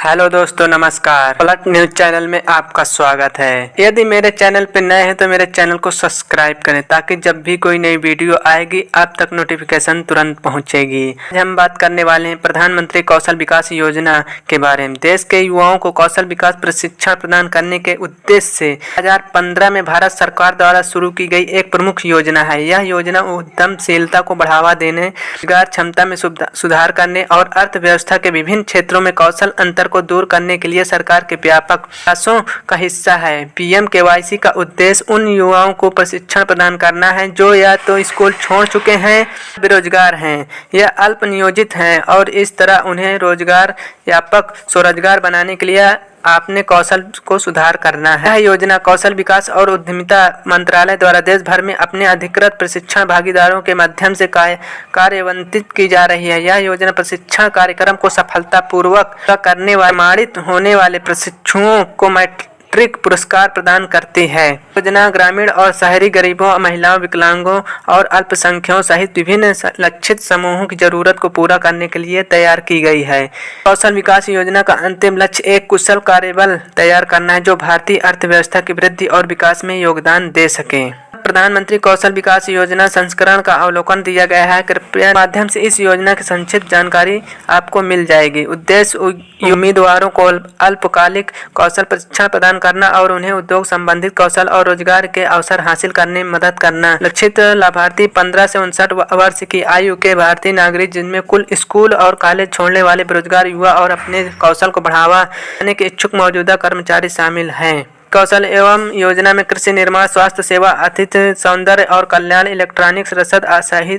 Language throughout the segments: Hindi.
हेलो दोस्तों, नमस्कार। पलट न्यूज चैनल में आपका स्वागत है। यदि मेरे चैनल पर नए हैं तो मेरे चैनल को सब्सक्राइब करें ताकि जब भी कोई नई वीडियो आएगी आप तक नोटिफिकेशन तुरंत पहुंचेगी। आज हम बात करने वाले हैं प्रधानमंत्री कौशल विकास योजना के बारे में। देश के युवाओं को कौशल विकास प्रशिक्षण प्रदान करने के उद्देश्य से 2015 में भारत सरकार द्वारा शुरू की गई एक प्रमुख योजना है। यह योजना उद्यमशीलता को बढ़ावा देने, रोजगार क्षमता में सुधार करने और अर्थव्यवस्था के विभिन्न क्षेत्रों में कौशल अंतर को दूर करने के लिए सरकार के व्यापक प्रयासों का हिस्सा है। PMKYC का उद्देश्य उन युवाओं को प्रशिक्षण प्रदान करना है जो या तो स्कूल छोड़ चुके हैं, बेरोजगार हैं या अल्प नियोजित हैं और इस तरह उन्हें रोजगार व्यापक स्वरोजगार बनाने के लिए अपने कौशल को सुधार करना है। यह योजना कौशल विकास और उद्यमिता मंत्रालय द्वारा देश भर में अपने अधिकृत प्रशिक्षण भागीदारों के माध्यम से कार्यान्वित की जा रही है। यह योजना प्रशिक्षण कार्यक्रम को सफलतापूर्वक करने वाले प्रमाणित होने वाले प्रशिक्षुओं को मैट्रिक पुरस्कार प्रदान करती है। योजना ग्रामीण और शहरी गरीबों, महिलाओं, विकलांगों और अल्पसंख्यकों सहित विभिन्न लक्षित समूहों की जरूरत को पूरा करने के लिए तैयार की गई है। कौशल विकास योजना का अंतिम लक्ष्य एक कुशल कार्यबल तैयार करना है जो भारतीय अर्थव्यवस्था की वृद्धि और विकास में योगदान दे सके। प्रधानमंत्री कौशल विकास योजना संस्करण का अवलोकन दिया गया है। कृपया माध्यम से इस योजना की संक्षिप्त जानकारी आपको मिल जाएगी। उद्देश्य उम्मीदवारों को अल्पकालिक कौशल प्रशिक्षण प्रदान करना और उन्हें उद्योग संबंधित कौशल और रोजगार के अवसर हासिल करने में मदद करना। लक्षित लाभार्थी 15 से 59 वर्ष की आयु के भारतीय नागरिक जिनमें कुल स्कूल और कॉलेज छोड़ने वाले बेरोजगार युवा और अपने कौशल को बढ़ावा देने के इच्छुक मौजूदा कर्मचारी शामिल हैं। कौशल एवं योजना में कृषि, निर्माण, स्वास्थ्य सेवा, आतिथ्य, सौंदर्य और कल्याण, इलेक्ट्रॉनिक्स, रसद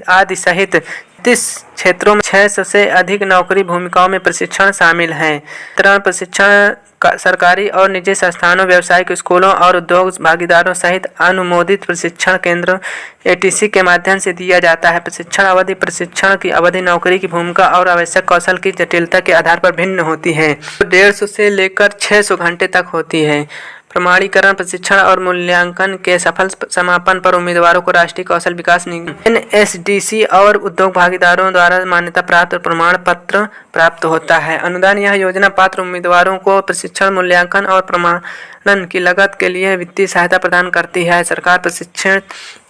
आदि सहित 30 क्षेत्रों में 600 से अधिक नौकरी भूमिकाओं में प्रशिक्षण शामिल हैं। प्रशिक्षण सरकारी और निजी संस्थानों, व्यावसायिक स्कूलों और उद्योग भागीदारों सहित अनुमोदित प्रशिक्षण केंद्रों ATC के माध्यम से दिया जाता है। प्रशिक्षण की अवधि नौकरी की भूमिका और आवश्यक कौशल की जटिलता के आधार पर भिन्न होती है। 150 से लेकर 600 घंटे तक होती है। प्रमाणीकरण, प्रशिक्षण और मूल्यांकन के सफल समापन पर उम्मीदवारों को राष्ट्रीय कौशल विकास निगम NSDC और उद्योग भागीदारों द्वारा मान्यता प्राप्त प्रमाण पत्र प्राप्त होता है। अनुदान, यह योजना पात्र उम्मीदवारों को प्रशिक्षण, मूल्यांकन और प्रमाणन की लागत के लिए वित्तीय सहायता प्रदान करती है। सरकार प्रशिक्षण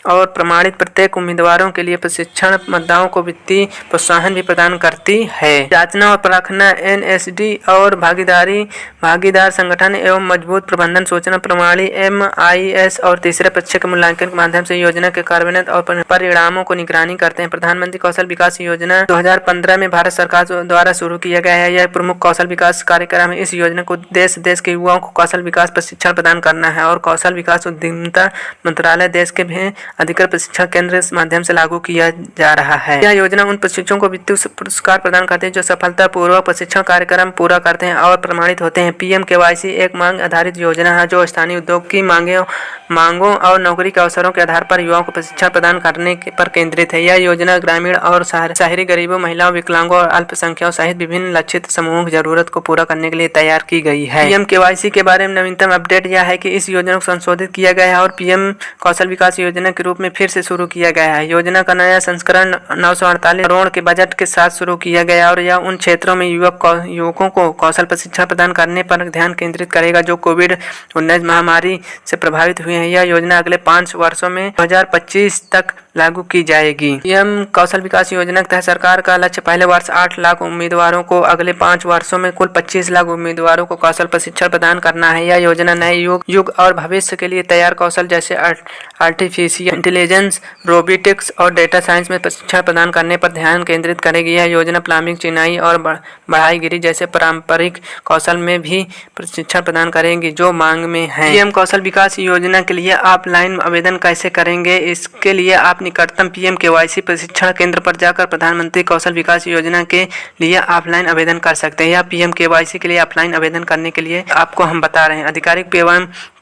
और प्रमाणित प्रत्येक उम्मीदवारों के लिए प्रशिक्षण मुद्दाओं को वित्तीय प्रोत्साहन भी प्रदान करती है। जांचना और परखना, NSD और भागीदार संगठन एवं मजबूत प्रबंधन सूचना प्रणाली MIS और तीसरे पक्ष के मूल्यांकन के माध्यम से योजना के कार्यान्वयन और परिणामों को निगरानी करते हैं। प्रधानमंत्री कौशल विकास योजना 2015 में भारत सरकार द्वारा शुरू किया गया है। यह प्रमुख कौशल विकास कार्यक्रम है। इस योजना का उद्देश्य देश के युवाओं को कौशल विकास प्रशिक्षण प्रदान करना है और कौशल विकास उद्यमिता मंत्रालय देश के भी अधिकृत प्रशिक्षण केंद्र इस माध्यम से लागू किया जा रहा है। यह योजना उन प्रशिक्षुओं को वित्तीय पुरस्कार प्रदान करते हैं जो सफलतापूर्वक प्रशिक्षण कार्यक्रम पूरा करते हैं और प्रमाणित होते हैं। PMKYC एक मांग आधारित योजना है जो स्थानीय उद्योग की मांगों और नौकरी के अवसरों के आधार पर युवाओं को प्रशिक्षण प्रदान करने पर केंद्रित है। यह योजना ग्रामीण और शहरी गरीबों, महिलाओं, विकलांगों और अल्पसंख्यकों सहित विभिन्न लक्षित समूहों की जरूरत को पूरा करने के लिए तैयार की गई है। PMKYC के बारे में नवीनतम अपडेट यह है कि इस योजना को संशोधित किया गया है और PM कौशल विकास योजना के रूप में फिर से शुरू किया गया है। योजना का नया संस्करण 948 करोड़ के बजट के साथ शुरू किया गया और यह उन क्षेत्रों में युवकों को कौशल प्रशिक्षण प्रदान करने पर ध्यान केंद्रित करेगा जो कोविड-19 महामारी से प्रभावित हुए हैं। यह योजना अगले 5 वर्षों में 2025 तक लागू की जाएगी। PM कौशल विकास योजना के तहत सरकार का लक्ष्य पहले वर्ष 8 लाख उम्मीदवारों को, अगले 5 वर्षों में कुल 25 लाख उम्मीदवारों को कौशल प्रशिक्षण प्रदान करना है। यह योजना नए युग और भविष्य के लिए तैयार कौशल जैसे आर्टिफिशियल इंटेलिजेंस, रोबोटिक्स और डेटा साइंस में प्रशिक्षण प्रदान करने पर ध्यान केंद्रित करेगी। यह योजना प्लम्बिंग, चिनाई और बढ़ाईगिरी जैसे पारंपरिक कौशल में भी प्रशिक्षण प्रदान करेगी जो मांग में है। PM कौशल विकास योजना के लिए ऑफलाइन आवेदन कैसे करेंगे? इसके लिए आप निकटतम PMKYC प्रशिक्षण केंद्र पर जाकर प्रधानमंत्री कौशल विकास योजना के लिए ऑफलाइन आवेदन कर सकते हैं। या PMKYC के लिए ऑफलाइन आवेदन करने के लिए आपको हम बता रहे हैं। आधिकारिक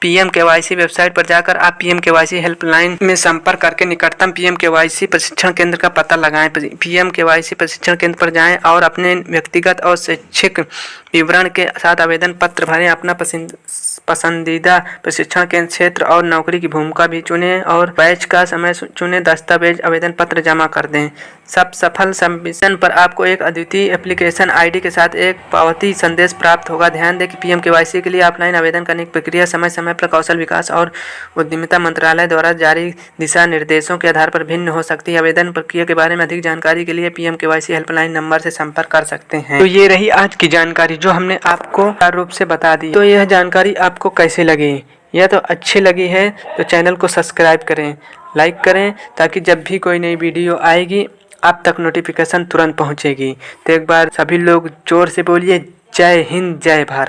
पीएम केवाईसी वेबसाइट पर जाकर आप पीएम केवाईसी हेल्पलाइन में संपर्क करके निकटतम पीएम केवाईसी प्रशिक्षण केंद्र का पता लगाएं। पीएम केवाईसी प्रशिक्षण केंद्र पर जाएं और अपने व्यक्तिगत और शैक्षिक विवरण के साथ आवेदन पत्र भरें। अपना पसंदीदा प्रशिक्षण केंद्र क्षेत्र और नौकरी की भूमिका भी चुनें और बैच का समय चुनें। दस्तावेज आवेदन पत्र जमा कर दें। सब सफल सबमिशन पर आपको एक अद्वितीय एप्लीकेशन आईडी के साथ एक पावती संदेश प्राप्त होगा। ध्यान दें कि पीएम केवाईसी के लिए ऑफलाइन आवेदन करने की प्रक्रिया समय समय पर कौशल विकास और उद्यमिता मंत्रालय द्वारा जारी दिशा निर्देशों के आधार पर भिन्न हो सकती है। आवेदन प्रक्रिया के बारे में अधिक जानकारी के लिए पीएम केवाईसी हेल्पलाइन नंबर से संपर्क कर सकते हैं। तो ये रही आज की जानकारी जो हमने आपको विस्तार रूप से बता दी। तो यह जानकारी आपको कैसी लगी? यह तो अच्छी लगी है तो चैनल को सब्सक्राइब करें, लाइक करें ताकि जब भी कोई नई वीडियो आएगी आप तक नोटिफिकेशन तुरंत पहुंचेगी। तो एक बार सभी लोग जोर से बोलिए जय हिंद, जय भारत।